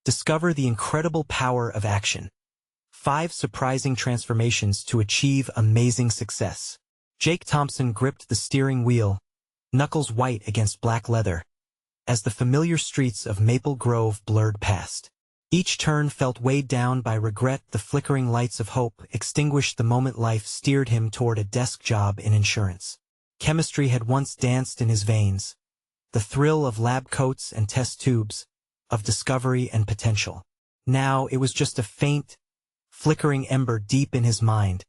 Discover the incredible power of action. 5 surprising transformations to achieve amazing success. Jake Thompson gripped the steering wheel, knuckles white against black leather, as the familiar streets of Maple Grove blurred past. Each turn felt weighed down by regret. The flickering lights of hope extinguished the moment life steered him toward a desk job in insurance. Chemistry had once danced in his veins, the thrill of lab coats and test tubes, of discovery and potential. Now it was just a faint, flickering ember deep in his mind,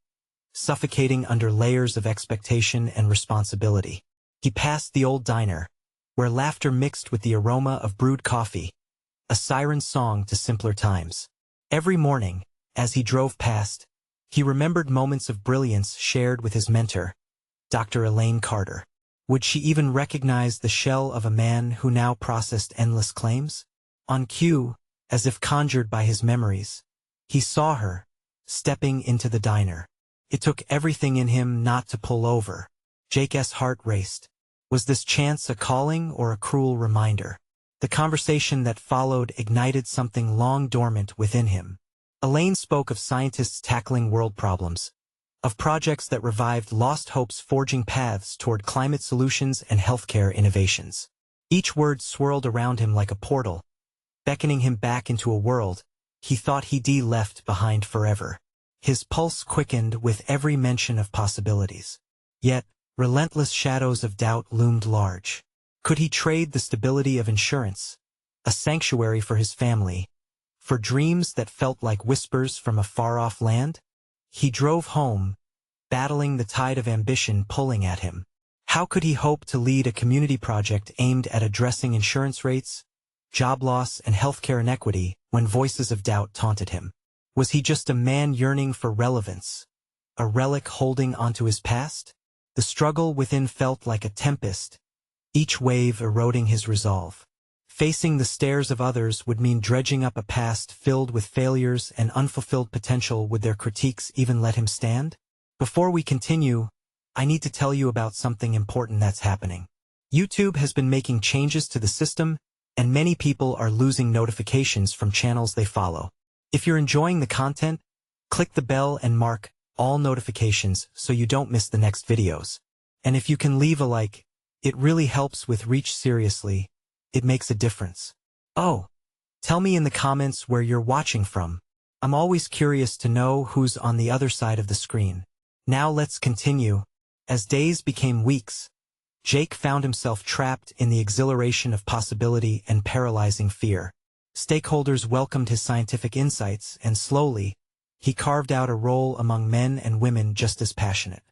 suffocating under layers of expectation and responsibility. He passed the old diner, where laughter mixed with the aroma of brewed coffee, a siren song to simpler times. Every morning, as he drove past, he remembered moments of brilliance shared with his mentor, Dr. Elaine Carter. Would she even recognize the shell of a man who now processed endless claims? On cue, as if conjured by his memories, he saw her, stepping into the diner. It took everything in him not to pull over. Jake's heart raced. Was this chance a calling or a cruel reminder? The conversation that followed ignited something long dormant within him. Elaine spoke of scientists tackling world problems, of projects that revived lost hopes, forging paths toward climate solutions and healthcare innovations. Each word swirled around him like a portal, beckoning him back into a world he thought he'd left behind forever. His pulse quickened with every mention of possibilities. Yet, relentless shadows of doubt loomed large. Could he trade the stability of insurance, a sanctuary for his family, for dreams that felt like whispers from a far-off land? He drove home, battling the tide of ambition pulling at him. How could he hope to lead a community project aimed at addressing insurance rates, job loss, and healthcare inequity when voices of doubt taunted him? Was he just a man yearning for relevance, a relic holding onto his past? The struggle within felt like a tempest, each wave eroding his resolve. Facing the stares of others would mean dredging up a past filled with failures and unfulfilled potential. Would their critiques even let him stand? Before we continue, I need to tell you about something important that's happening. YouTube has been making changes to the system, and many people are losing notifications from channels they follow. If you're enjoying the content, click the bell and mark all notifications so you don't miss the next videos. And if you can leave a like, it really helps with reach. Seriously, it makes a difference. Oh, tell me in the comments where you're watching from. I'm always curious to know who's on the other side of the screen. Now let's continue. As days became weeks, Jake found himself trapped in the exhilaration of possibility and paralyzing fear. Stakeholders welcomed his scientific insights, and slowly, he carved out a role among men and women just as passionate.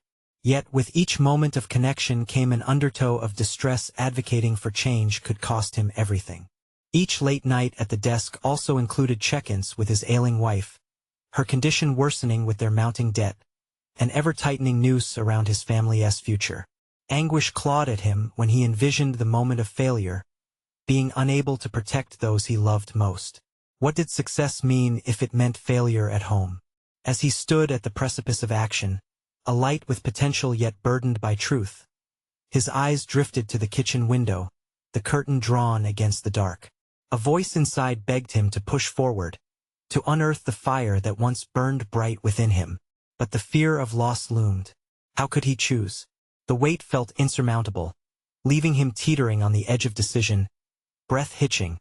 Yet with each moment of connection came an undertow of distress. Advocating for change could cost him everything. Each late night at the desk also included check-ins with his ailing wife, her condition worsening with their mounting debt, an ever-tightening noose around his family's future. Anguish clawed at him when he envisioned the moment of failure, being unable to protect those he loved most. What did success mean if it meant failure at home? As he stood at the precipice of action, a light with potential yet burdened by truth, his eyes drifted to the kitchen window, the curtain drawn against the dark. A voice inside begged him to push forward, to unearth the fire that once burned bright within him. But the fear of loss loomed. How could he choose? The weight felt insurmountable, leaving him teetering on the edge of decision, breath hitching,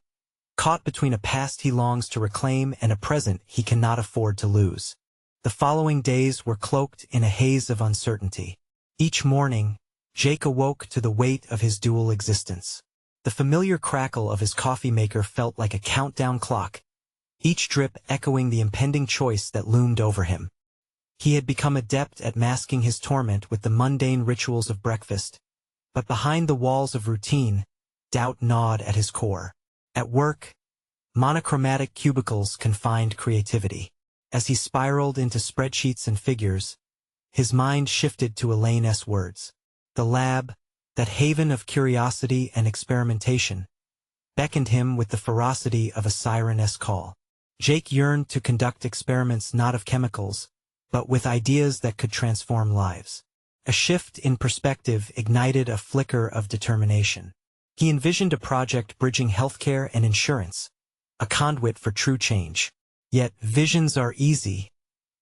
caught between a past he longs to reclaim and a present he cannot afford to lose. The following days were cloaked in a haze of uncertainty. Each morning, Jake awoke to the weight of his dual existence. The familiar crackle of his coffee maker felt like a countdown clock, each drip echoing the impending choice that loomed over him. He had become adept at masking his torment with the mundane rituals of breakfast, but behind the walls of routine, doubt gnawed at his core. At work, monochromatic cubicles confined creativity. As he spiraled into spreadsheets and figures, his mind shifted to Elaine's words. The lab, that haven of curiosity and experimentation, beckoned him with the ferocity of a siren's call. Jake yearned to conduct experiments not of chemicals, but with ideas that could transform lives. A shift in perspective ignited a flicker of determination. He envisioned a project bridging healthcare and insurance, a conduit for true change. Yet, visions are easy.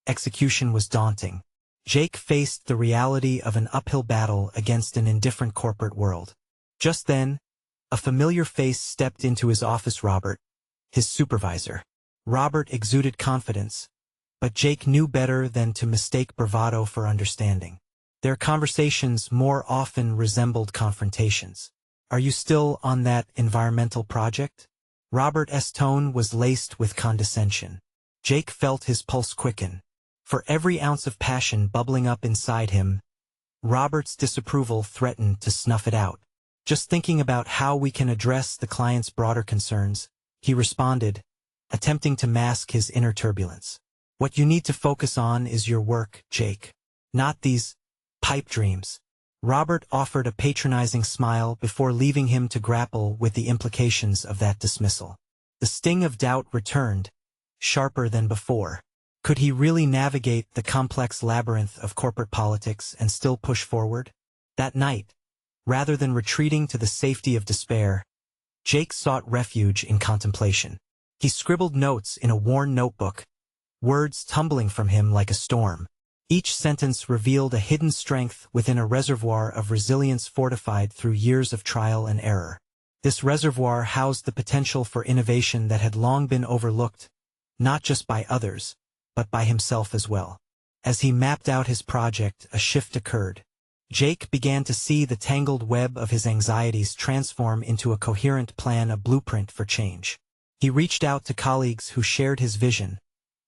Execution was daunting. Jake faced the reality of an uphill battle against an indifferent corporate world. Just then, a familiar face stepped into his office. Robert, his supervisor. Robert exuded confidence, but Jake knew better than to mistake bravado for understanding. Their conversations more often resembled confrontations. "Are you still on that environmental project?" Robert's tone was laced with condescension. Jake felt his pulse quicken. For every ounce of passion bubbling up inside him, Robert's disapproval threatened to snuff it out. "Just thinking about how we can address the client's broader concerns," he responded, attempting to mask his inner turbulence. "What you need to focus on is your work, Jake. Not these pipe dreams." Robert offered a patronizing smile before leaving him to grapple with the implications of that dismissal. The sting of doubt returned, sharper than before. Could he really navigate the complex labyrinth of corporate politics and still push forward? That night, rather than retreating to the safety of despair, Jake sought refuge in contemplation. He scribbled notes in a worn notebook, words tumbling from him like a storm. Each sentence revealed a hidden strength within a reservoir of resilience fortified through years of trial and error. This reservoir housed the potential for innovation that had long been overlooked, not just by others, but by himself as well. As he mapped out his project, a shift occurred. Jake began to see the tangled web of his anxieties transform into a coherent plan, a blueprint for change. He reached out to colleagues who shared his vision,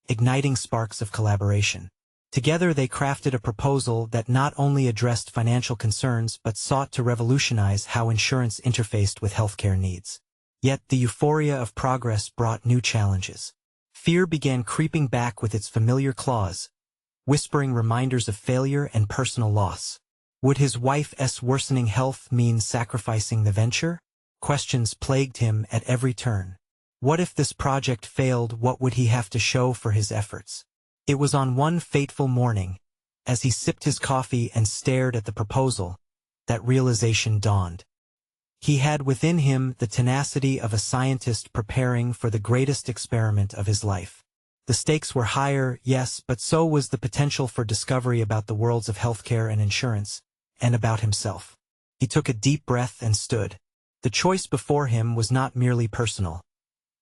igniting sparks of collaboration. Together they crafted a proposal that not only addressed financial concerns but sought to revolutionize how insurance interfaced with healthcare needs. Yet the euphoria of progress brought new challenges. Fear began creeping back with its familiar claws, whispering reminders of failure and personal loss. Would his wife's worsening health mean sacrificing the venture? Questions plagued him at every turn. What if this project failed? What would he have to show for his efforts? It was on one fateful morning, as he sipped his coffee and stared at the proposal, that realization dawned. He had within him the tenacity of a scientist preparing for the greatest experiment of his life. The stakes were higher, yes, but so was the potential for discovery about the worlds of healthcare and insurance, and about himself. He took a deep breath and stood. The choice before him was not merely personal.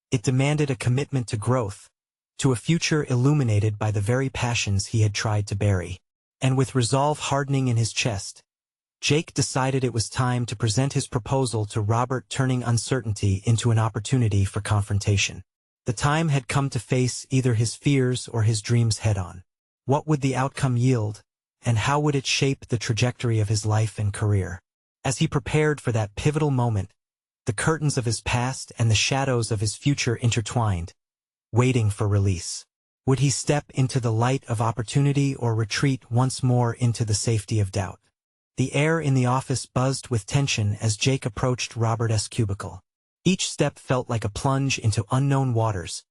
It demanded a commitment to growth, to a future illuminated by the very passions he had tried to bury. And with resolve hardening in his chest, Jake decided it was time to present his proposal to Robert, turning uncertainty into an opportunity for confrontation. The time had come to face either his fears or his dreams head-on. What would the outcome yield, and how would it shape the trajectory of his life and career? As he prepared for that pivotal moment, the curtains of his past and the shadows of his future intertwined, waiting for release. Would he step into the light of opportunity or retreat once more into the safety of doubt? The air in the office buzzed with tension as Jake approached Robert's cubicle. Each step felt like a plunge into unknown waters,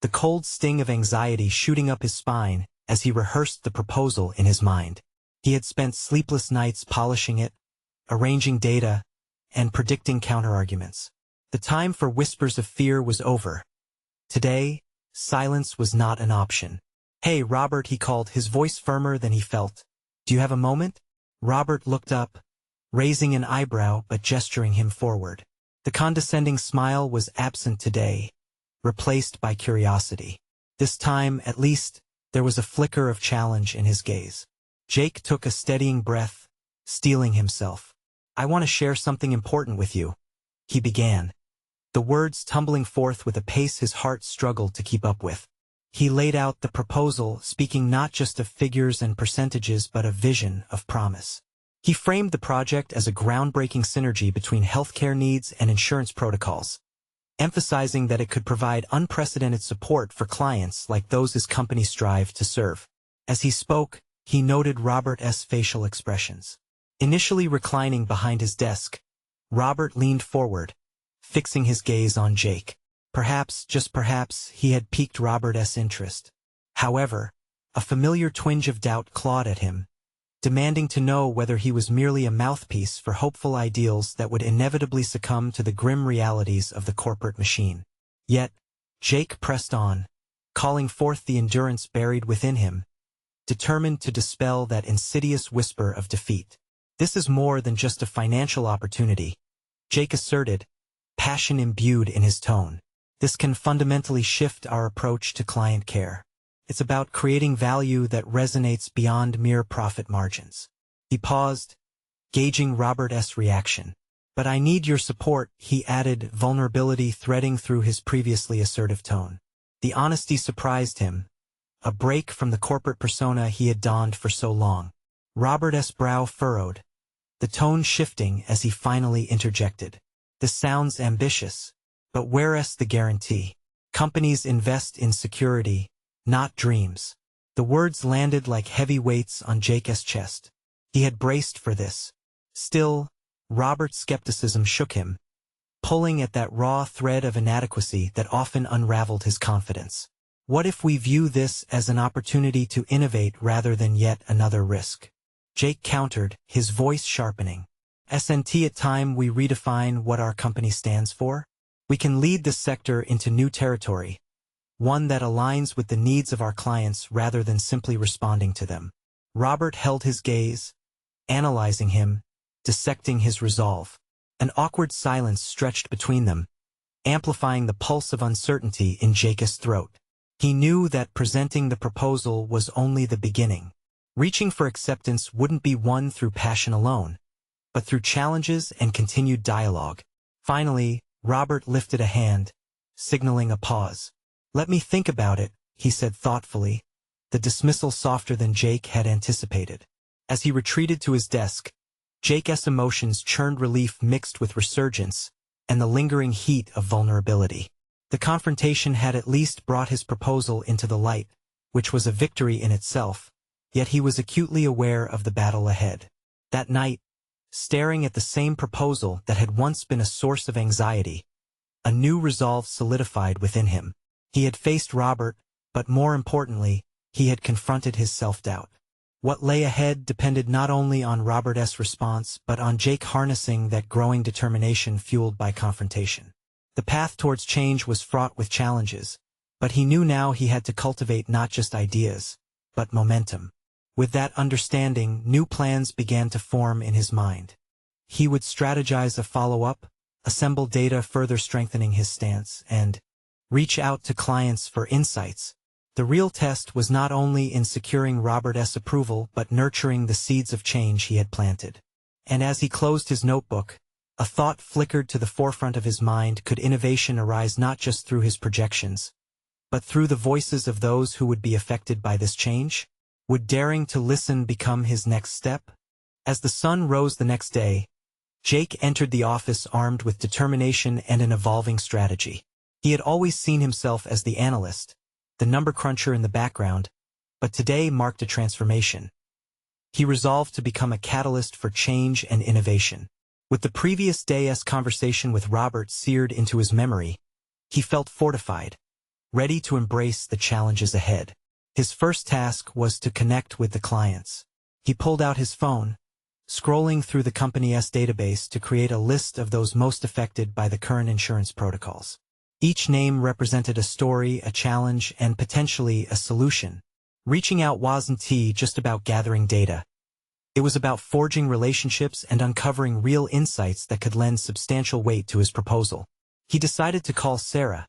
the cold sting of anxiety shooting up his spine as he rehearsed the proposal in his mind. He had spent sleepless nights polishing it, arranging data, and predicting counterarguments. The time for whispers of fear was over. Today, silence was not an option. "Hey, Robert," he called, his voice firmer than he felt. "Do you have a moment?" Robert looked up, raising an eyebrow but gesturing him forward. The condescending smile was absent today, replaced by curiosity. This time, at least, there was a flicker of challenge in his gaze. Jake took a steadying breath, steeling himself. "I want to share something important with you," he began, the words tumbling forth with a pace his heart struggled to keep up with. He laid out the proposal, speaking not just of figures and percentages but of vision, of promise. He framed the project as a groundbreaking synergy between healthcare needs and insurance protocols, emphasizing that it could provide unprecedented support for clients like those his company strived to serve. As he spoke, he noted Robert's facial expressions. Initially reclining behind his desk, Robert leaned forward, fixing his gaze on Jake. Perhaps, just perhaps, he had piqued Robert's interest. However, a familiar twinge of doubt clawed at him, demanding to know whether he was merely a mouthpiece for hopeful ideals that would inevitably succumb to the grim realities of the corporate machine. Yet, Jake pressed on, calling forth the endurance buried within him, determined to dispel that insidious whisper of defeat. "This is more than just a financial opportunity," Jake asserted, passion imbued in his tone. "This can fundamentally shift our approach to client care. It's about creating value that resonates beyond mere profit margins." He paused, gauging Robert's reaction. "But I need your support," he added, vulnerability threading through his previously assertive tone. The honesty surprised him, a break from the corporate persona he had donned for so long. Robert's brow furrowed, the tone shifting as he finally interjected. "This sounds ambitious, but where's the guarantee? Companies invest in security, not dreams." The words landed like heavy weights on Jake's chest. He had braced for this. Still, Robert's skepticism shook him, pulling at that raw thread of inadequacy that often unraveled his confidence. "What if we view this as an opportunity to innovate rather than yet another risk?" Jake countered, his voice sharpening. "At time we redefine what our company stands for. We can lead this sector into new territory, one that aligns with the needs of our clients rather than simply responding to them." Robert held his gaze, analyzing him, dissecting his resolve. An awkward silence stretched between them, amplifying the pulse of uncertainty in Jake's throat. He knew that presenting the proposal was only the beginning. Reaching for acceptance wouldn't be won through passion alone, but through challenges and continued dialogue. Finally, Robert lifted a hand, signaling a pause. "Let me think about it," he said thoughtfully, the dismissal softer than Jake had anticipated. As he retreated to his desk, Jake's emotions churned relief mixed with resurgence and the lingering heat of vulnerability. The confrontation had at least brought his proposal into the light, which was a victory in itself, yet he was acutely aware of the battle ahead. That night, staring at the same proposal that had once been a source of anxiety, a new resolve solidified within him. He had faced Robert, but more importantly, he had confronted his self-doubt. What lay ahead depended not only on Robert's response but on Jake harnessing that growing determination fueled by confrontation. The path towards change was fraught with challenges, but he knew now he had to cultivate not just ideas, but momentum. With that understanding, new plans began to form in his mind. He would strategize a follow-up, assemble data further strengthening his stance, and reach out to clients for insights. The real test was not only in securing Robert's approval but nurturing the seeds of change he had planted. And as he closed his notebook, a thought flickered to the forefront of his mind: could innovation arise not just through his projections, but through the voices of those who would be affected by this change? Would daring to listen become his next step? As the sun rose the next day, Jake entered the office armed with determination and an evolving strategy. He had always seen himself as the analyst, the number cruncher in the background, but today marked a transformation. He resolved to become a catalyst for change and innovation. With the previous day's conversation with Robert seared into his memory, he felt fortified, ready to embrace the challenges ahead. His first task was to connect with the clients. He pulled out his phone, scrolling through the company's database to create a list of those most affected by the current insurance protocols. Each name represented a story, a challenge, and potentially a solution. Reaching out wasn't just about gathering data. It was about forging relationships and uncovering real insights that could lend substantial weight to his proposal. He decided to call Sarah,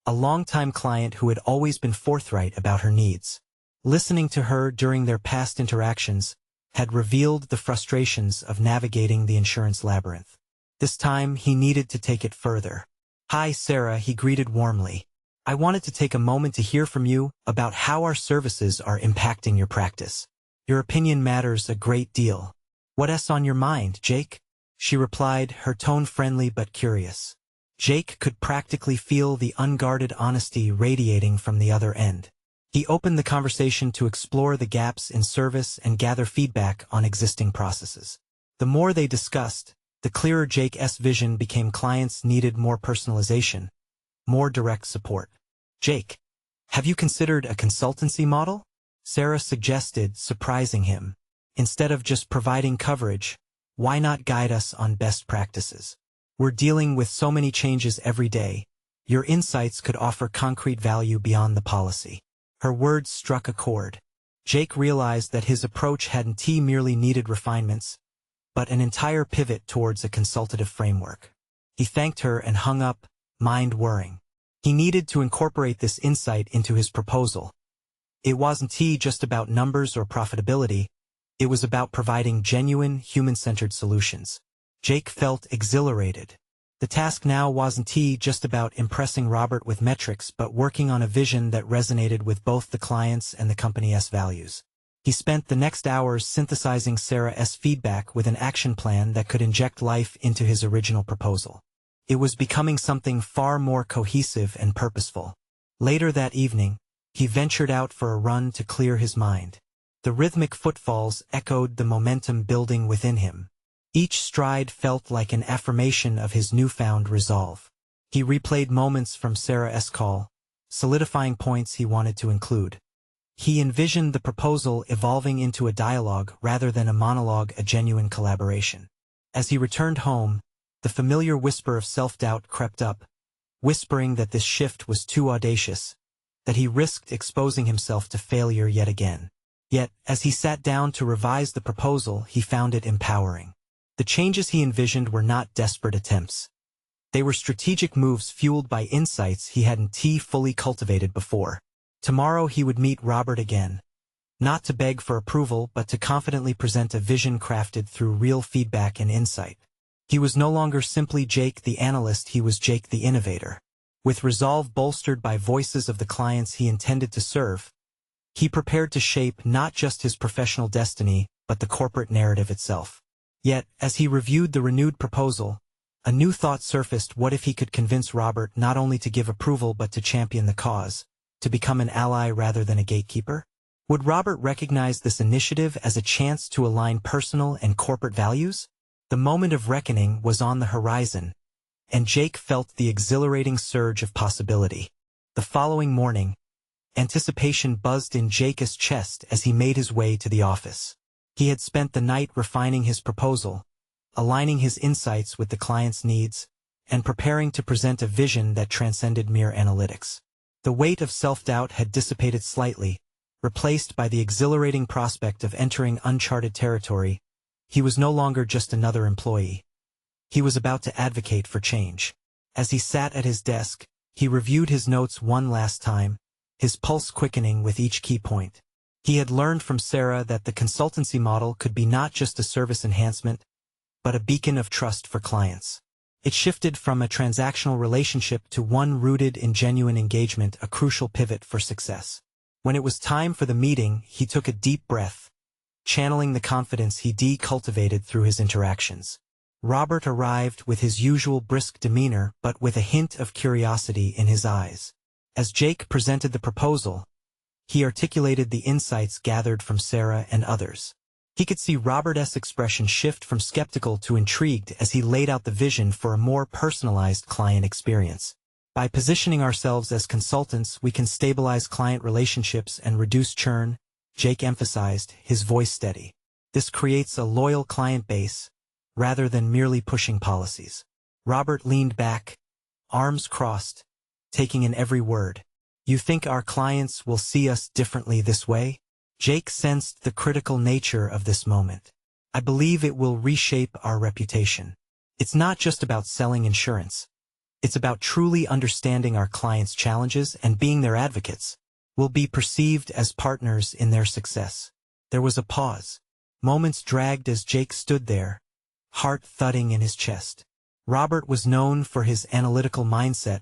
a longtime client who had always been forthright about her needs. Listening to her during their past interactions had revealed the frustrations of navigating the insurance labyrinth. This time, he needed to take it further. "Hi, Sarah," he greeted warmly. "I wanted to take a moment to hear from you about how our services are impacting your practice. Your opinion matters a great deal." "What's on your mind, Jake?" she replied, her tone friendly but curious. Jake could practically feel the unguarded honesty radiating from the other end. He opened the conversation to explore the gaps in service and gather feedback on existing processes. The more they discussed, the clearer Jake's vision became. Clients needed more personalization, more direct support. "Jake, have you considered a consultancy model?" Sarah suggested, surprising him. "Instead of just providing coverage, why not guide us on best practices? We're dealing with so many changes every day, Your insights could offer concrete value beyond the policy. Her words struck a chord. Jake realized that his approach hadn't merely needed refinements, but an entire pivot towards a consultative framework. He thanked her and hung up, mind whirring. He needed to incorporate this insight into his proposal. It wasn't just about numbers or profitability, it was about providing genuine, human-centered solutions. Jake felt exhilarated. The task now wasn't just about impressing Robert with metrics but working on a vision that resonated with both the client's and the company's values. He spent the next hours synthesizing Sarah's feedback with an action plan that could inject life into his original proposal. It was becoming something far more cohesive and purposeful. Later that evening, he ventured out for a run to clear his mind. The rhythmic footfalls echoed the momentum building within him. Each stride felt like an affirmation of his newfound resolve. He replayed moments from Sarah's call, solidifying points he wanted to include. He envisioned the proposal evolving into a dialogue rather than a monologue, a genuine collaboration. As he returned home, the familiar whisper of self-doubt crept up, whispering that this shift was too audacious, that he risked exposing himself to failure yet again. Yet, as he sat down to revise the proposal, he found it empowering. The changes he envisioned were not desperate attempts. They were strategic moves fueled by insights he hadn't fully cultivated before. Tomorrow he would meet Robert again, not to beg for approval but to confidently present a vision crafted through real feedback and insight. He was no longer simply Jake the analyst, he was Jake the innovator. With resolve bolstered by voices of the clients he intended to serve, he prepared to shape not just his professional destiny, but the corporate narrative itself. Yet, as he reviewed the renewed proposal, a new thought surfaced: what if he could convince Robert not only to give approval but to champion the cause, to become an ally rather than a gatekeeper? Would Robert recognize this initiative as a chance to align personal and corporate values? The moment of reckoning was on the horizon, and Jake felt the exhilarating surge of possibility. The following morning, anticipation buzzed in Jake's chest as he made his way to the office. He had spent the night refining his proposal, aligning his insights with the client's needs, and preparing to present a vision that transcended mere analytics. The weight of self-doubt had dissipated slightly, replaced by the exhilarating prospect of entering uncharted territory. He was no longer just another employee. He was about to advocate for change. As he sat at his desk, he reviewed his notes one last time, his pulse quickening with each key point. He had learned from Sarah that the consultancy model could be not just a service enhancement, but a beacon of trust for clients. It shifted from a transactional relationship to one rooted in genuine engagement, a crucial pivot for success. When it was time for the meeting, he took a deep breath, channeling the confidence he cultivated through his interactions. Robert arrived with his usual brisk demeanor but with a hint of curiosity in his eyes. As Jake presented the proposal, he articulated the insights gathered from Sarah and others. He could see Robert's expression shift from skeptical to intrigued as he laid out the vision for a more personalized client experience. By positioning ourselves as consultants, we can stabilize client relationships and reduce churn, Jake emphasized, his voice steady. This creates a loyal client base, rather than merely pushing policies. Robert leaned back, arms crossed, taking in every word. You think our clients will see us differently this way? Jake sensed the critical nature of this moment. I believe it will reshape our reputation. It's not just about selling insurance. It's about truly understanding our clients' challenges and being their advocates. We'll be perceived as partners in their success. There was a pause. Moments dragged as Jake stood there, heart thudding in his chest. Robert was known for his analytical mindset,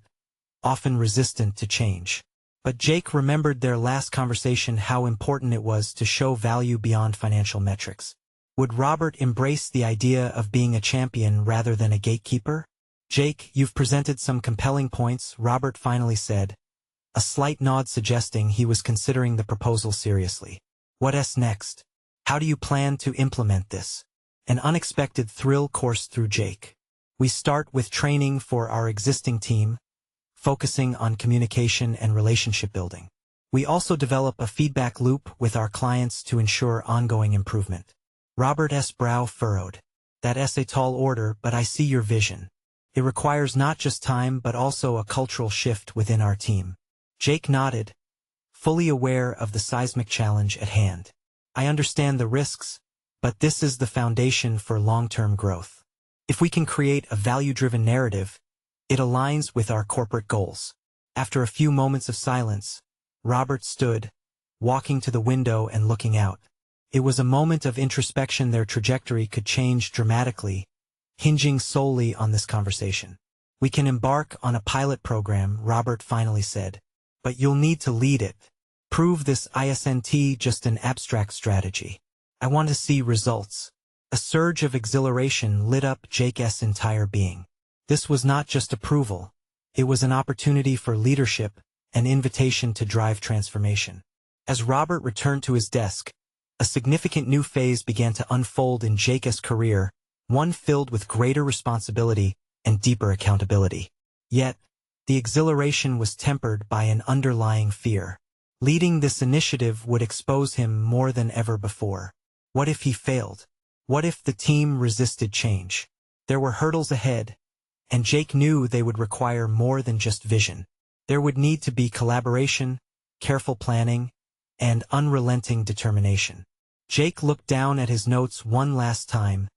often resistant to change. But Jake remembered their last conversation, how important it was to show value beyond financial metrics. Would Robert embrace the idea of being a champion rather than a gatekeeper? Jake, you've presented some compelling points, Robert finally said, a slight nod suggesting he was considering the proposal seriously. What's next? How do you plan to implement this? An unexpected thrill coursed through Jake. We start with training for our existing team, focusing on communication and relationship building. We also develop a feedback loop with our clients to ensure ongoing improvement. Robert's brow furrowed. That's a tall order, but I see your vision. It requires not just time but also a cultural shift within our team. Jake nodded, fully aware of the seismic challenge at hand. I understand the risks, but this is the foundation for long-term growth. If we can create a value-driven narrative, it aligns with our corporate goals. After a few moments of silence, Robert stood, walking to the window and looking out. It was a moment of introspection. Their trajectory could change dramatically, hinging solely on this conversation. We can embark on a pilot program, Robert finally said. But you'll need to lead it. Prove this isn't just an abstract strategy. I want to see results. A surge of exhilaration lit up Jake's entire being. This was not just approval. It was an opportunity for leadership, an invitation to drive transformation. As Robert returned to his desk, a significant new phase began to unfold in Jake's career, one filled with greater responsibility and deeper accountability. Yet, the exhilaration was tempered by an underlying fear. Leading this initiative would expose him more than ever before. What if he failed? What if the team resisted change? There were hurdles ahead, and Jake knew they would require more than just vision. There would need to be collaboration, careful planning, and unrelenting determination. Jake looked down at his notes one last time,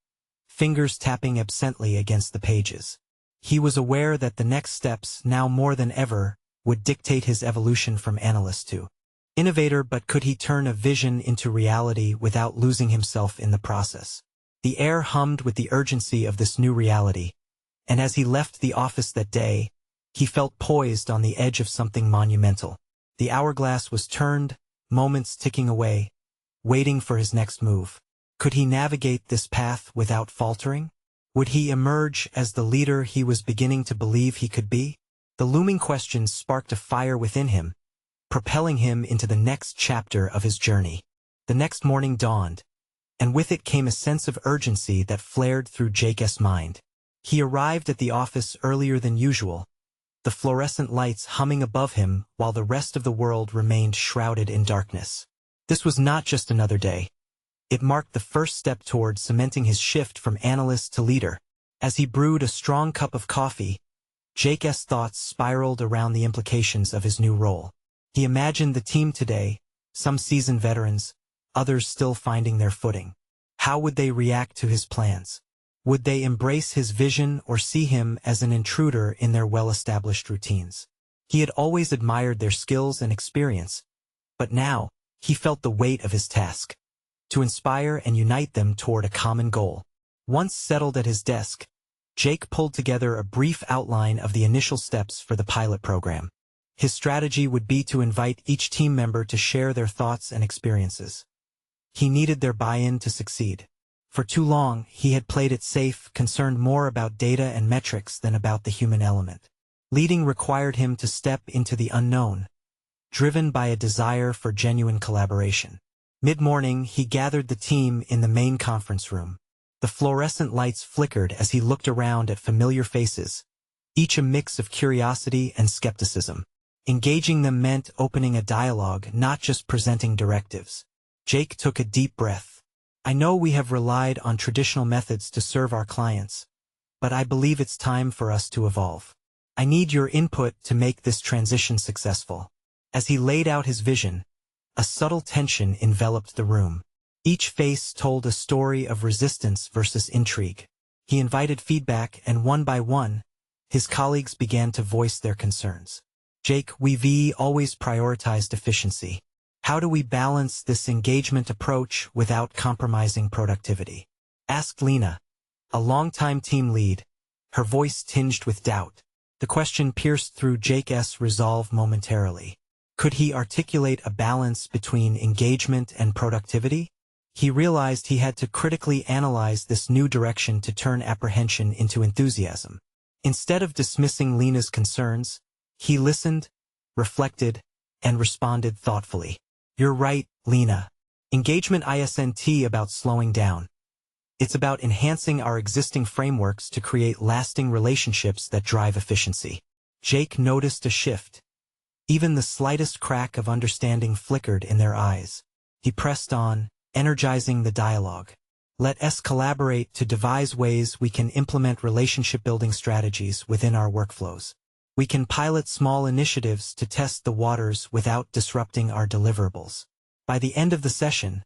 fingers tapping absently against the pages. He was aware that the next steps, now more than ever, would dictate his evolution from analyst to innovator. But could he turn a vision into reality without losing himself in the process? The air hummed with the urgency of this new reality, and as he left the office that day, he felt poised on the edge of something monumental. The hourglass was turned, moments ticking away, waiting for his next move. Could he navigate this path without faltering? Would he emerge as the leader he was beginning to believe he could be? The looming questions sparked a fire within him, propelling him into the next chapter of his journey. The next morning dawned, and with it came a sense of urgency that flared through Jake's mind. He arrived at the office earlier than usual, the fluorescent lights humming above him while the rest of the world remained shrouded in darkness. This was not just another day. It marked the first step toward cementing his shift from analyst to leader. As he brewed a strong cup of coffee, Jake's thoughts spiraled around the implications of his new role. He imagined the team today, some seasoned veterans, others still finding their footing. How would they react to his plans? Would they embrace his vision or see him as an intruder in their well-established routines? He had always admired their skills and experience, but now, he felt the weight of his task. To inspire and unite them toward a common goal. Once settled at his desk, Jake pulled together a brief outline of the initial steps for the pilot program. His strategy would be to invite each team member to share their thoughts and experiences. He needed their buy-in to succeed. For too long, he had played it safe, concerned more about data and metrics than about the human element. Leading required him to step into the unknown, driven by a desire for genuine collaboration. Mid-morning, he gathered the team in the main conference room. The fluorescent lights flickered as he looked around at familiar faces, each a mix of curiosity and skepticism. Engaging them meant opening a dialogue, not just presenting directives. Jake took a deep breath. I know we have relied on traditional methods to serve our clients, but I believe it's time for us to evolve. I need your input to make this transition successful. As he laid out his vision, a subtle tension enveloped the room. Each face told a story of resistance versus intrigue. He invited feedback, and one by one, his colleagues began to voice their concerns. Jake, we've always prioritized efficiency. How do we balance this engagement approach without compromising productivity? Asked Lena, a longtime team lead, her voice tinged with doubt. The question pierced through Jake's resolve momentarily. Could he articulate a balance between engagement and productivity? He realized he had to critically analyze this new direction to turn apprehension into enthusiasm. Instead of dismissing Lena's concerns, he listened, reflected, and responded thoughtfully. You're right, Lena. Engagement isn't about slowing down. It's about enhancing our existing frameworks to create lasting relationships that drive efficiency. Jake noticed a shift. Even the slightest crack of understanding flickered in their eyes. He pressed on, energizing the dialogue. Let us collaborate to devise ways we can implement relationship-building strategies within our workflows. We can pilot small initiatives to test the waters without disrupting our deliverables. By the end of the session,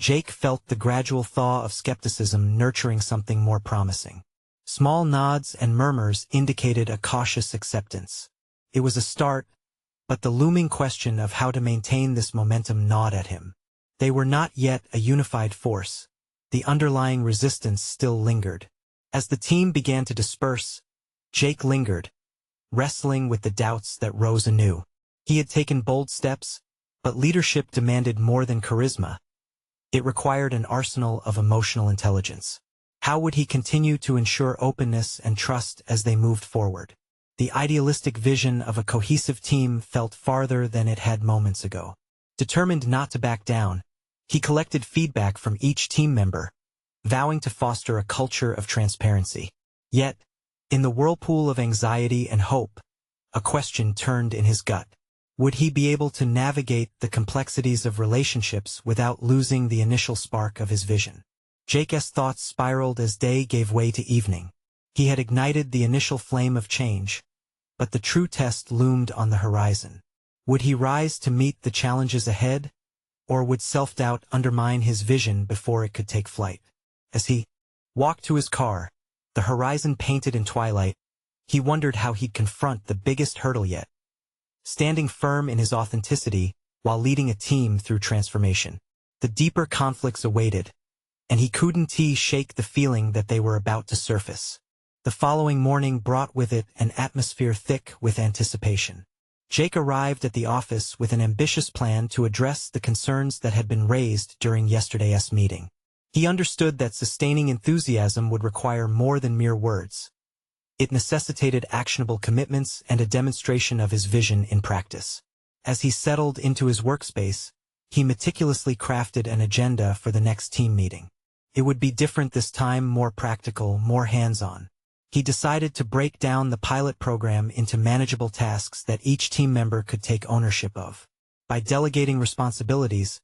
Jake felt the gradual thaw of skepticism nurturing something more promising. Small nods and murmurs indicated a cautious acceptance. It was a start, but the looming question of how to maintain this momentum gnawed at him. They were not yet a unified force. The underlying resistance still lingered. As the team began to disperse, Jake lingered, wrestling with the doubts that rose anew. He had taken bold steps, but leadership demanded more than charisma. It required an arsenal of emotional intelligence. How would he continue to ensure openness and trust as they moved forward? The idealistic vision of a cohesive team felt farther than it had moments ago. Determined not to back down, he collected feedback from each team member, vowing to foster a culture of transparency. Yet, in the whirlpool of anxiety and hope, a question turned in his gut. Would he be able to navigate the complexities of relationships without losing the initial spark of his vision? Jake's thoughts spiraled as day gave way to evening. He had ignited the initial flame of change, but the true test loomed on the horizon. Would he rise to meet the challenges ahead, or would self-doubt undermine his vision before it could take flight? As he walked to his car, the horizon painted in twilight, he wondered how he'd confront the biggest hurdle yet. Standing firm in his authenticity while leading a team through transformation. The deeper conflicts awaited, and he couldn't shake the feeling that they were about to surface. The following morning brought with it an atmosphere thick with anticipation. Jake arrived at the office with an ambitious plan to address the concerns that had been raised during yesterday's meeting. He understood that sustaining enthusiasm would require more than mere words. It necessitated actionable commitments and a demonstration of his vision in practice. As he settled into his workspace, he meticulously crafted an agenda for the next team meeting. It would be different this time, more practical, more hands-on. He decided to break down the pilot program into manageable tasks that each team member could take ownership of. By delegating responsibilities,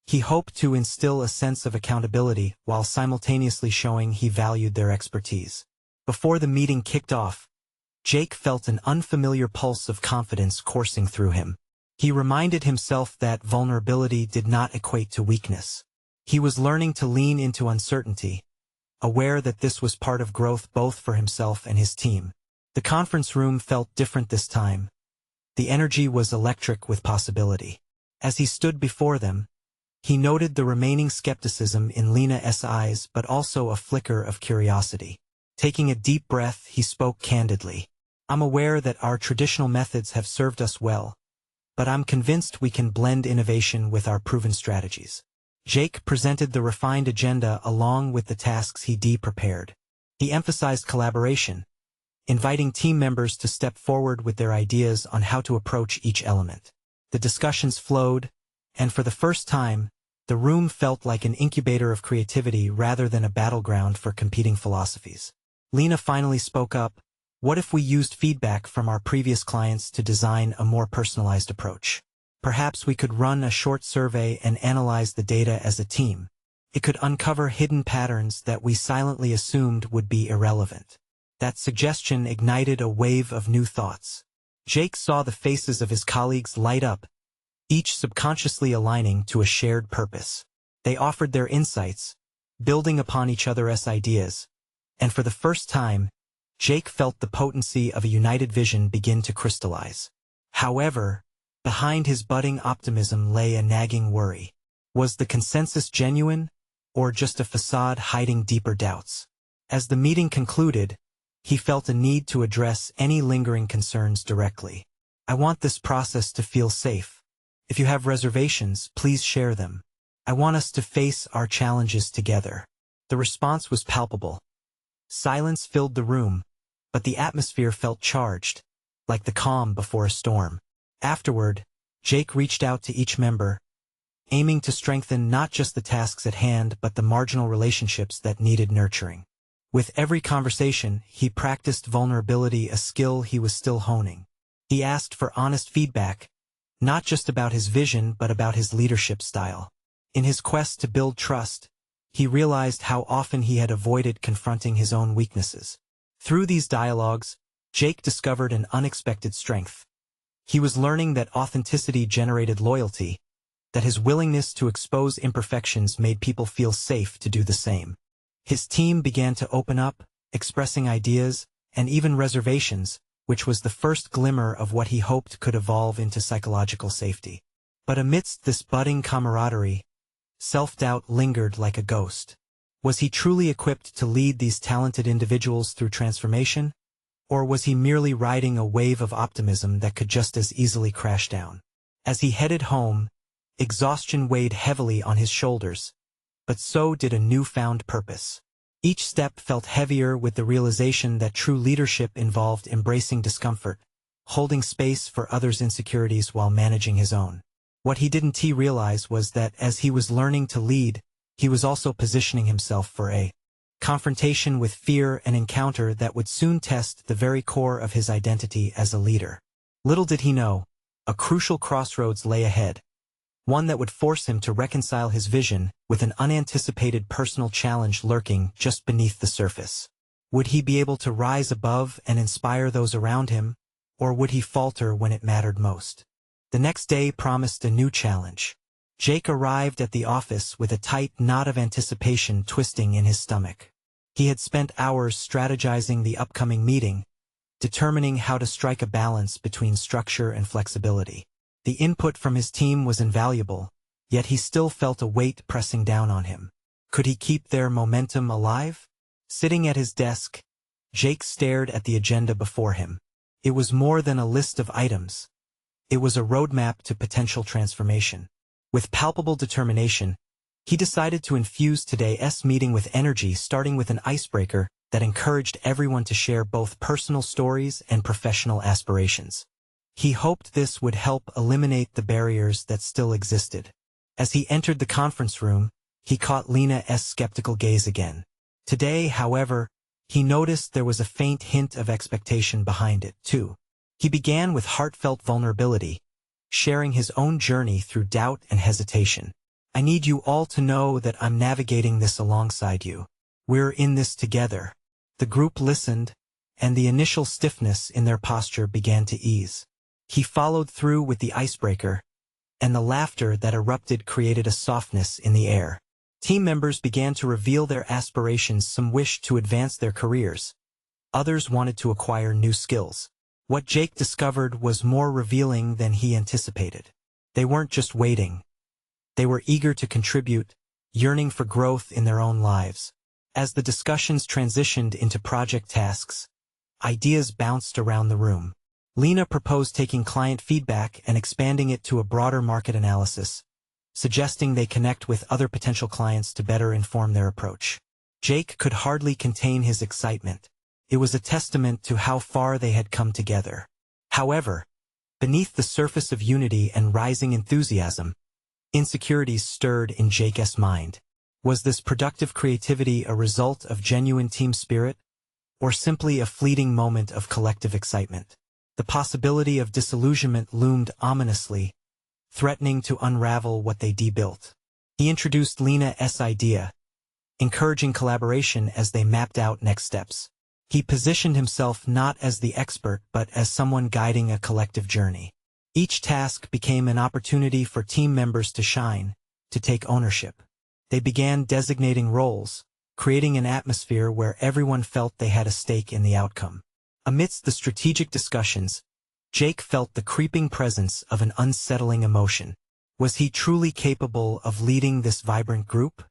he hoped to instill a sense of accountability while simultaneously showing he valued their expertise. Before the meeting kicked off, Jake felt an unfamiliar pulse of confidence coursing through him. He reminded himself that vulnerability did not equate to weakness. He was learning to lean into uncertainty, aware that this was part of growth both for himself and his team. The conference room felt different this time. The energy was electric with possibility. As he stood before them, he noted the remaining skepticism in Lena's eyes but also a flicker of curiosity. Taking a deep breath, he spoke candidly. "I'm aware that our traditional methods have served us well, but I'm convinced we can blend innovation with our proven strategies." Jake presented the refined agenda along with the tasks he prepared. He emphasized collaboration, inviting team members to step forward with their ideas on how to approach each element. The discussions flowed, and for the first time, the room felt like an incubator of creativity rather than a battleground for competing philosophies. Lena finally spoke up. "What if we used feedback from our previous clients to design a more personalized approach? Perhaps we could run a short survey and analyze the data as a team. It could uncover hidden patterns that we silently assumed would be irrelevant." That suggestion ignited a wave of new thoughts. Jake saw the faces of his colleagues light up, each subconsciously aligning to a shared purpose. They offered their insights, building upon each other's ideas, and for the first time, Jake felt the potency of a united vision begin to crystallize. However, behind his budding optimism lay a nagging worry. Was the consensus genuine, or just a facade hiding deeper doubts? As the meeting concluded, he felt a need to address any lingering concerns directly. "I want this process to feel safe. If you have reservations, please share them. I want us to face our challenges together." The response was palpable. Silence filled the room, but the atmosphere felt charged, like the calm before a storm. Afterward, Jake reached out to each member, aiming to strengthen not just the tasks at hand but the marginal relationships that needed nurturing. With every conversation, he practiced vulnerability, a skill he was still honing. He asked for honest feedback, not just about his vision but about his leadership style. In his quest to build trust, he realized how often he had avoided confronting his own weaknesses. Through these dialogues, Jake discovered an unexpected strength. He was learning that authenticity generated loyalty, that his willingness to expose imperfections made people feel safe to do the same. His team began to open up, expressing ideas, and even reservations, which was the first glimmer of what he hoped could evolve into psychological safety. But amidst this budding camaraderie, self-doubt lingered like a ghost. Was he truly equipped to lead these talented individuals through transformation? Or was he merely riding a wave of optimism that could just as easily crash down? As he headed home, exhaustion weighed heavily on his shoulders, but so did a newfound purpose. Each step felt heavier with the realization that true leadership involved embracing discomfort, holding space for others' insecurities while managing his own. What he didn't realize was that as he was learning to lead, he was also positioning himself for a confrontation with fear, an encounter that would soon test the very core of his identity as a leader. Little did he know, a crucial crossroads lay ahead, one that would force him to reconcile his vision with an unanticipated personal challenge lurking just beneath the surface. Would he be able to rise above and inspire those around him, or would he falter when it mattered most? The next day promised a new challenge. Jake arrived at the office with a tight knot of anticipation twisting in his stomach. He had spent hours strategizing the upcoming meeting, determining how to strike a balance between structure and flexibility. The input from his team was invaluable, yet he still felt a weight pressing down on him. Could he keep their momentum alive? Sitting at his desk, Jake stared at the agenda before him. It was more than a list of items. It was a roadmap to potential transformation. With palpable determination, he decided to infuse today's meeting with energy, starting with an icebreaker that encouraged everyone to share both personal stories and professional aspirations. He hoped this would help eliminate the barriers that still existed. As he entered the conference room, he caught Lena's skeptical gaze again. Today, however, he noticed there was a faint hint of expectation behind it, too. He began with heartfelt vulnerability, sharing his own journey through doubt and hesitation. I need you all to know that I'm navigating this alongside you. We're in this together. The group listened, and the initial stiffness in their posture began to ease. He followed through with the icebreaker, and the laughter that erupted created a softness in the air. Team members began to reveal their aspirations. Some wished to advance their careers. Others wanted to acquire new skills. What Jake discovered was more revealing than he anticipated. They weren't just waiting. They were eager to contribute, yearning for growth in their own lives. As the discussions transitioned into project tasks, ideas bounced around the room. Lena proposed taking client feedback and expanding it to a broader market analysis, suggesting they connect with other potential clients to better inform their approach. Jake could hardly contain his excitement. It was a testament to how far they had come together. However, beneath the surface of unity and rising enthusiasm, insecurities stirred in Jake's mind. Was this productive creativity a result of genuine team spirit, or simply a fleeting moment of collective excitement? The possibility of disillusionment loomed ominously, threatening to unravel what they built. He introduced Lena's idea, encouraging collaboration as they mapped out next steps. He positioned himself not as the expert but as someone guiding a collective journey. Each task became an opportunity for team members to shine, to take ownership. They began designating roles, creating an atmosphere where everyone felt they had a stake in the outcome. Amidst the strategic discussions, Jake felt the creeping presence of an unsettling emotion. Was he truly capable of leading this vibrant group?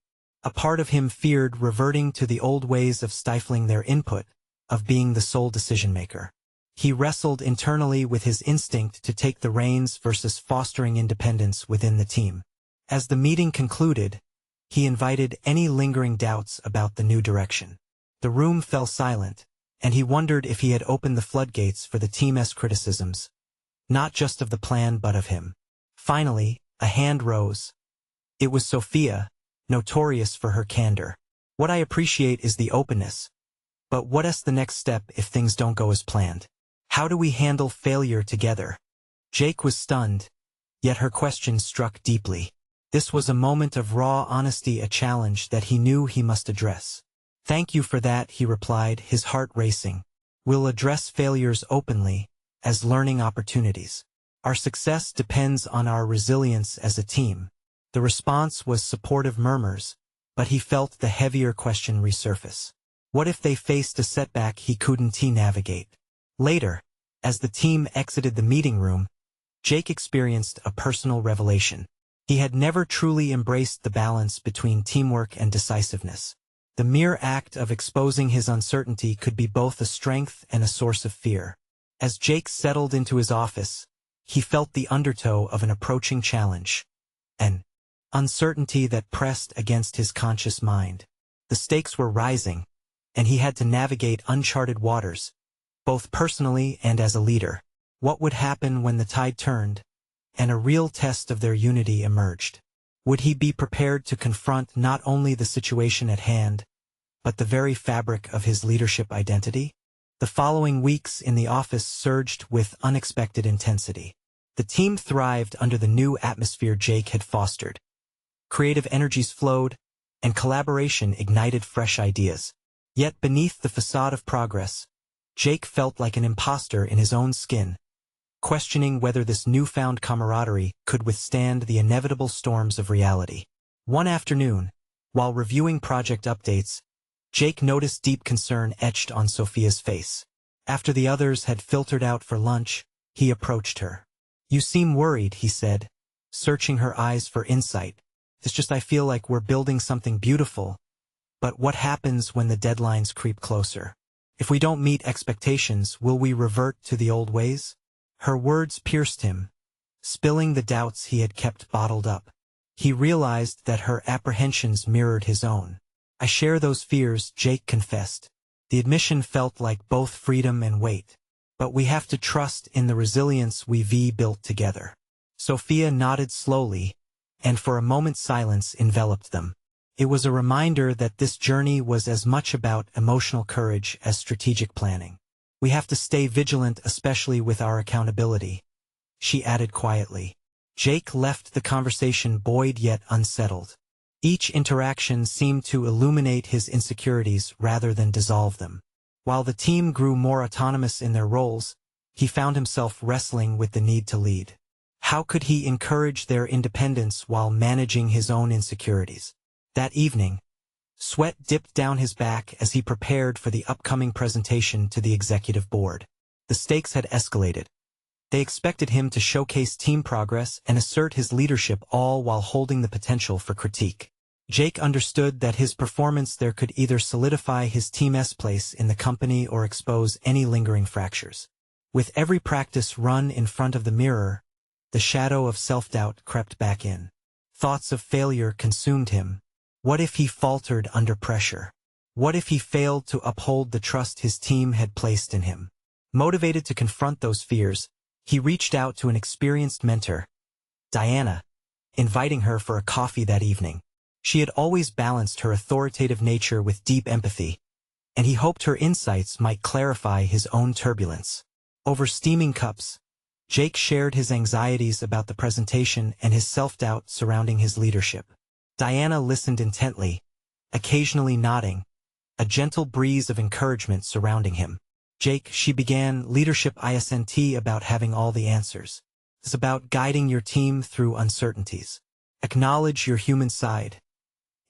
A part of him feared reverting to the old ways of stifling their input, of being the sole decision-maker. He wrestled internally with his instinct to take the reins versus fostering independence within the team. As the meeting concluded, he invited any lingering doubts about the new direction. The room fell silent, and he wondered if he had opened the floodgates for the team's criticisms, not just of the plan but of him. Finally, a hand rose. It was Sophia, notorious for her candor. What I appreciate is the openness. But what's the next step if things don't go as planned? How do we handle failure together? Jake was stunned, yet her question struck deeply. This was a moment of raw honesty, a challenge that he knew he must address. "Thank you for that," he replied, his heart racing. "We'll address failures openly, as learning opportunities. Our success depends on our resilience as a team." The response was supportive murmurs, but he felt the heavier question resurface. What if they faced a setback he couldn't navigate? Later, as the team exited the meeting room, Jake experienced a personal revelation. He had never truly embraced the balance between teamwork and decisiveness. The mere act of exposing his uncertainty could be both a strength and a source of fear. As Jake settled into his office, he felt the undertow of an approaching challenge, an uncertainty that pressed against his conscious mind. The stakes were rising, and he had to navigate uncharted waters, both personally and as a leader. What would happen when the tide turned, and a real test of their unity emerged? Would he be prepared to confront not only the situation at hand, but the very fabric of his leadership identity? The following weeks in the office surged with unexpected intensity. The team thrived under the new atmosphere Jake had fostered. Creative energies flowed, and collaboration ignited fresh ideas. Yet beneath the facade of progress, Jake felt like an imposter in his own skin, questioning whether this newfound camaraderie could withstand the inevitable storms of reality. One afternoon, while reviewing project updates, Jake noticed deep concern etched on Sophia's face. After the others had filtered out for lunch, he approached her. "You seem worried," he said, searching her eyes for insight. "It's just I feel like we're building something beautiful, but what happens when the deadlines creep closer? If we don't meet expectations, will we revert to the old ways?" Her words pierced him, spilling the doubts he had kept bottled up. He realized that her apprehensions mirrored his own. "I share those fears," Jake confessed. The admission felt like both freedom and weight. "But we have to trust in the resilience we've built together." Sophia nodded slowly, and for a moment silence enveloped them. It was a reminder that this journey was as much about emotional courage as strategic planning. "We have to stay vigilant, especially with our accountability," she added quietly. Jake left the conversation buoyed yet unsettled. Each interaction seemed to illuminate his insecurities rather than dissolve them. While the team grew more autonomous in their roles, he found himself wrestling with the need to lead. How could he encourage their independence while managing his own insecurities? That evening, sweat dipped down his back as he prepared for the upcoming presentation to the executive board. The stakes had escalated. They expected him to showcase team progress and assert his leadership, all while holding the potential for critique. Jake understood that his performance there could either solidify his team's place in the company or expose any lingering fractures. With every practice run in front of the mirror, the shadow of self-doubt crept back in. Thoughts of failure consumed him. What if he faltered under pressure? What if he failed to uphold the trust his team had placed in him? Motivated to confront those fears, he reached out to an experienced mentor, Diana, inviting her for a coffee that evening. She had always balanced her authoritative nature with deep empathy, and he hoped her insights might clarify his own turbulence. Over steaming cups, Jake shared his anxieties about the presentation and his self-doubt surrounding his leadership. Diana listened intently, occasionally nodding, a gentle breeze of encouragement surrounding him. "Jake," she began, "leadership isn't about having all the answers. It's about guiding your team through uncertainties. Acknowledge your human side.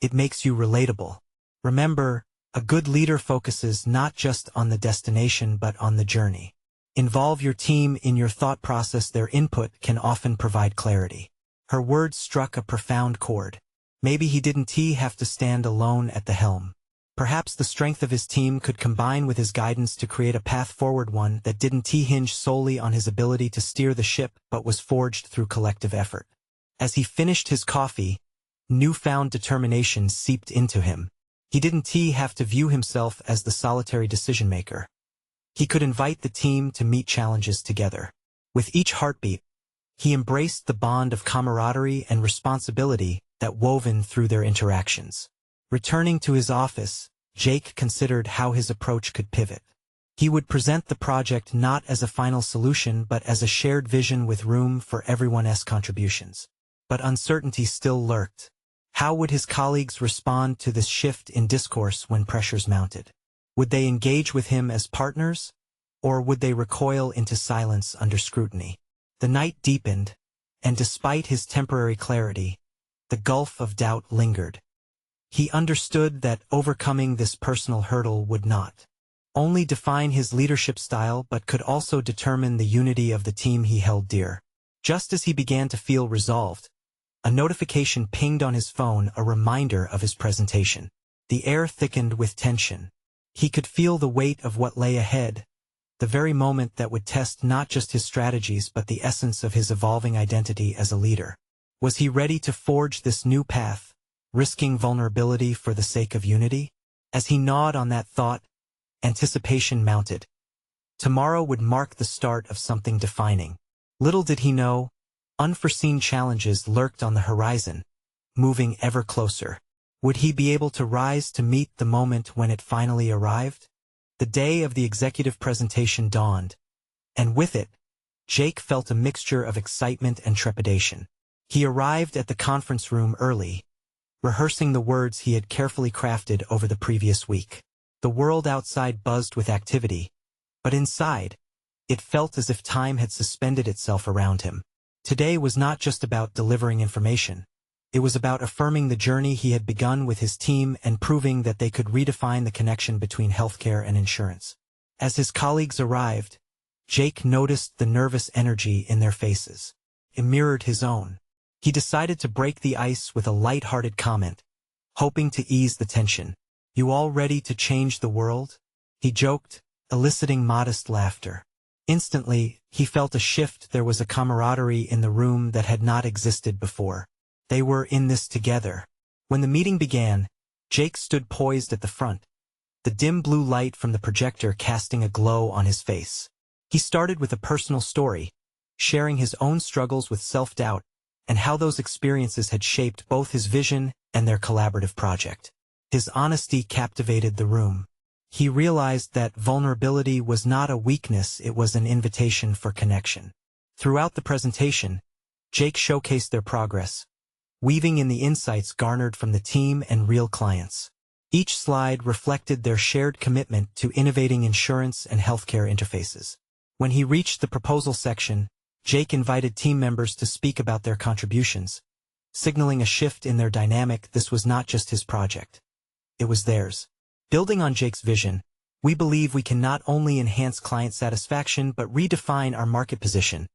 It makes you relatable. Remember, a good leader focuses not just on the destination but on the journey. Involve your team in your thought process. Their input can often provide clarity." Her words struck a profound chord. Maybe he didn't have to stand alone at the helm. Perhaps the strength of his team could combine with his guidance to create a path forward, one that didn't hinge solely on his ability to steer the ship but was forged through collective effort. As he finished his coffee, newfound determination seeped into him. He didn't have to view himself as the solitary decision-maker. He could invite the team to meet challenges together. With each heartbeat, he embraced the bond of camaraderie and responsibility that woven through their interactions. Returning to his office, Jake considered how his approach could pivot. He would present the project not as a final solution but as a shared vision with room for everyone's contributions. but uncertainty still lurked. How would his colleagues respond to this shift in discourse when pressures mounted? Would they engage with him as partners, or would they recoil into silence under scrutiny? The night deepened, and despite his temporary clarity, the gulf of doubt lingered. He understood that overcoming this personal hurdle would not only define his leadership style but could also determine the unity of the team he held dear. Just as he began to feel resolved, a notification pinged on his phone, a reminder of his presentation. The air thickened with tension. He could feel the weight of what lay ahead, the very moment that would test not just his strategies but the essence of his evolving identity as a leader. Was he ready to forge this new path, risking vulnerability for the sake of unity? As he gnawed on that thought, anticipation mounted. Tomorrow would mark the start of something defining. Little did he know, unforeseen challenges lurked on the horizon, moving ever closer. Would he be able to rise to meet the moment when it finally arrived? The day of the executive presentation dawned, and with it, Jake felt a mixture of excitement and trepidation. He arrived at the conference room early, rehearsing the words he had carefully crafted over the previous week. The world outside buzzed with activity, but inside, it felt as if time had suspended itself around him. Today was not just about delivering information. It was about affirming the journey he had begun with his team and proving that they could redefine the connection between healthcare and insurance. As his colleagues arrived, Jake noticed the nervous energy in their faces. It mirrored his own. He decided to break the ice with a light-hearted comment, hoping to ease the tension. "You all ready to change the world?" he joked, eliciting modest laughter. Instantly, he felt a shift. There was a camaraderie in the room that had not existed before. They were in this together. When the meeting began, Jake stood poised at the front, the dim blue light from the projector casting a glow on his face. He started with a personal story, sharing his own struggles with self-doubt and how those experiences had shaped both his vision and their collaborative project. His honesty captivated the room. He realized that vulnerability was not a weakness, it was an invitation for connection. Throughout the presentation, Jake showcased their progress, weaving in the insights garnered from the team and real clients. Each slide reflected their shared commitment to innovating insurance and healthcare interfaces. When he reached the proposal section, Jake invited team members to speak about their contributions, signaling a shift in their dynamic. This was not just his project. It was theirs. Building on Jake's vision, we believe we can not only enhance client satisfaction but redefine our market position,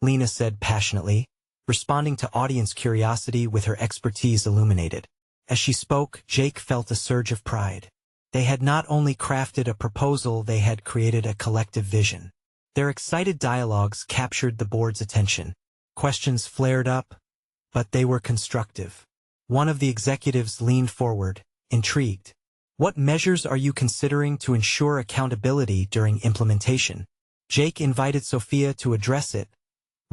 Lena said passionately, responding to audience curiosity with her expertise illuminated. As she spoke, Jake felt a surge of pride. They had not only crafted a proposal, they had created a collective vision. Their excited dialogues captured the board's attention. Questions flared up, but they were constructive. One of the executives leaned forward, intrigued. "What measures are you considering to ensure accountability during implementation?" Jake invited Sophia to address it,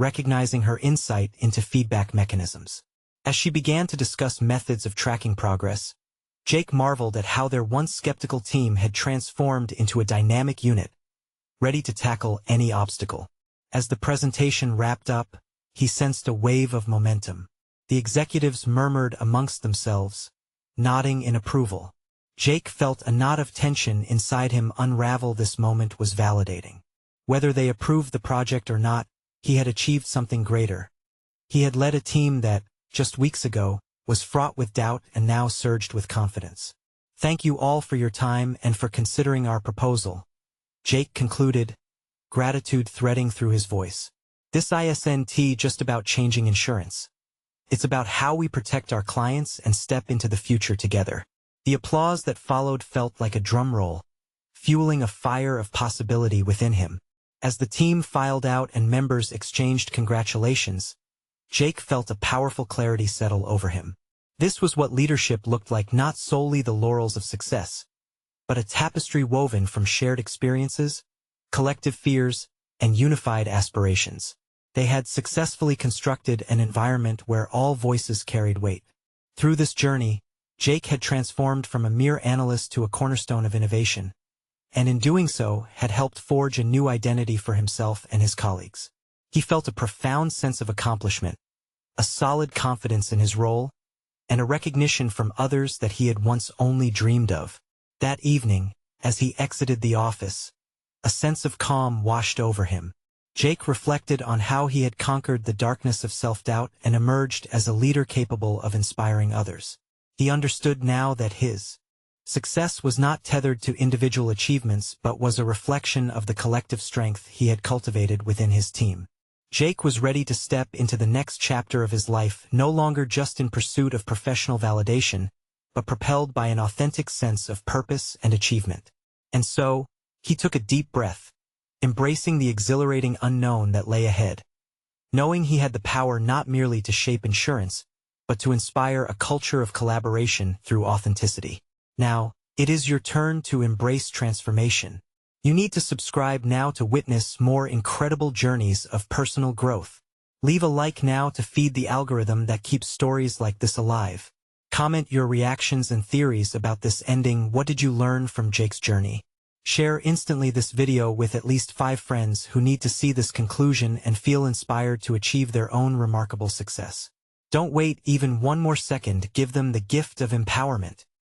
recognizing her insight into feedback mechanisms. As she began to discuss methods of tracking progress, Jake marveled at how their once skeptical team had transformed into a dynamic unit, ready to tackle any obstacle. As the presentation wrapped up, he sensed a wave of momentum. The executives murmured amongst themselves, nodding in approval. Jake felt a knot of tension inside him unravel. This moment was validating. Whether they approved the project or not, he had achieved something greater. He had led a team that, just weeks ago, was fraught with doubt and now surged with confidence. "Thank you all for your time and for considering our proposal," Jake concluded, gratitude threading through his voice. "This isn't just about changing insurance. It's about how we protect our clients and step into the future together." The applause that followed felt like a drum roll, fueling a fire of possibility within him. As the team filed out and members exchanged congratulations, Jake felt a powerful clarity settle over him. This was what leadership looked like, not solely the laurels of success, but a tapestry woven from shared experiences, collective fears, and unified aspirations. They had successfully constructed an environment where all voices carried weight. Through this journey, Jake had transformed from a mere analyst to a cornerstone of innovation, and in doing so had helped forge a new identity for himself and his colleagues. He felt a profound sense of accomplishment, a solid confidence in his role, and a recognition from others that he had once only dreamed of. That evening, as he exited the office, a sense of calm washed over him. Jake reflected on how he had conquered the darkness of self-doubt and emerged as a leader capable of inspiring others. He understood now that his success was not tethered to individual achievements but was a reflection of the collective strength he had cultivated within his team. Jake was ready to step into the next chapter of his life, no longer just in pursuit of professional validation, but propelled by an authentic sense of purpose and achievement. And so, he took a deep breath, embracing the exhilarating unknown that lay ahead. Knowing he had the power not merely to shape insurance, but to inspire a culture of collaboration through authenticity. Now, it is your turn to embrace transformation. You need to subscribe now to witness more incredible journeys of personal growth. Leave a like now to feed the algorithm that keeps stories like this alive. Comment your reactions and theories about this ending. What did you learn from Jake's journey? Share instantly this video with at least 5 friends who need to see this conclusion and feel inspired to achieve their own remarkable success. Don't wait even one more second. Give them the gift of empowerment.